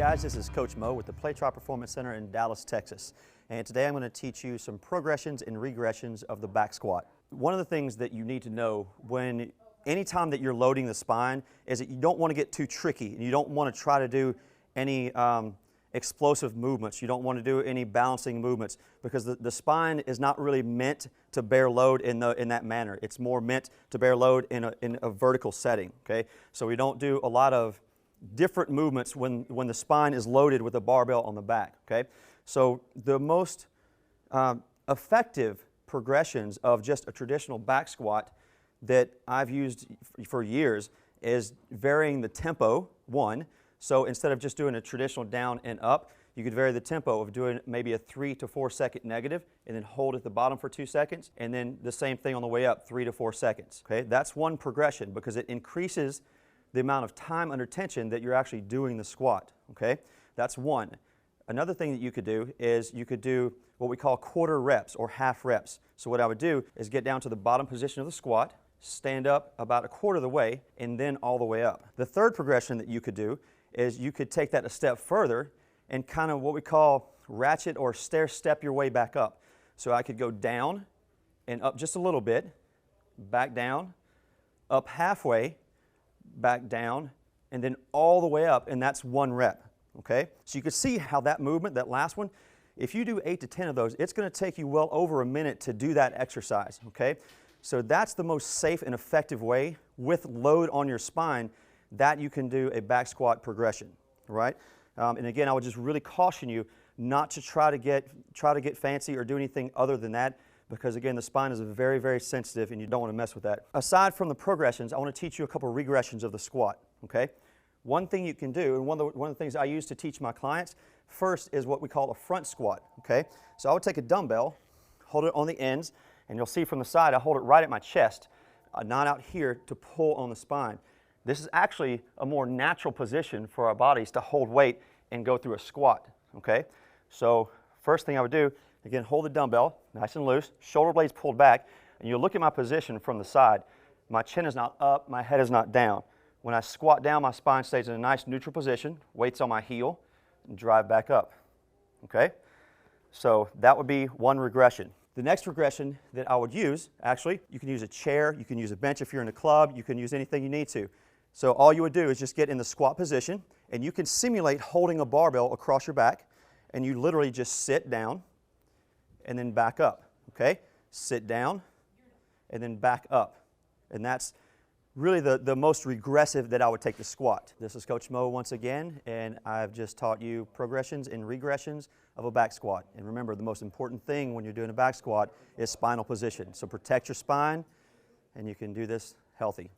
guys, this is Coach Mo with the Playtry Performance Center in Dallas, Texas. And today I'm going to teach you some progressions and regressions of the back squat. One of the things that you need to know anytime that you're loading the spine is that you don't want to get too tricky, and you don't want to try to do any explosive movements. You don't want to do any balancing movements, because the spine is not really meant to bear load in that manner. It's more meant to bear load in a vertical setting. Okay, so we don't do a lot of different movements when the spine is loaded with a barbell on the back. Okay, so the most effective progressions of just a traditional back squat that I've used for years is varying the tempo, one. So instead of just doing a traditional down and up, you could vary the tempo of doing maybe a 3 to 4 second negative and then hold at the bottom for 2 seconds, and then the same thing on the way up, 3 to 4 seconds. Okay, that's one progression because it increases the amount of time under tension that you're actually doing the squat. Okay, that's one. Another thing that you could do is you could do what we call quarter reps or half reps. So what I would do is get down to the bottom position of the squat, stand up about a quarter of the way, and then all the way up. The third progression that you could do is you could take that a step further and kind of what we call ratchet or stair step your way back up. So I could go down and up just a little bit, back down, up halfway, back down, and then all the way up, and that's one rep. Okay, so you can see how that movement, that last one, if you do 8 to 10 of those, it's going to take you well over a minute to do that exercise. Okay, so that's the most safe and effective way with load on your spine that you can do a back squat progression, right? And again, I would just really caution you not to try to get fancy or do anything other than that, because again, the spine is very, very sensitive and you don't want to mess with that. Aside from the progressions, I want to teach you a couple of regressions of the squat. Okay, one thing you can do, and one of the things I use to teach my clients first is what we call a front squat. Okay, so I would take a dumbbell, hold it on the ends, and you'll see from the side I hold it right at my chest, not out here to pull on the spine. This is actually a more natural position for our bodies to hold weight and go through a squat. Okay, so first thing I would do, again, hold the dumbbell nice and loose, shoulder blades pulled back, and you look at my position from the side. My chin is not up, my head is not down. When I squat down, my spine stays in a nice neutral position, weight's on my heel, and drive back up. Okay, so that would be one regression. The next regression that I would use, actually, you can use a chair, you can use a bench if you're in a club, you can use anything you need to. So all you would do is just get in the squat position, and you can simulate holding a barbell across your back, and you literally just sit down and then back up. Okay, sit down and then back up, and that's really the most regressive that I would take the squat. This is Coach Mo once again, and I've just taught you progressions and regressions of a back squat. And remember, the most important thing when you're doing a back squat is spinal position. So protect your spine, and you can do this healthy.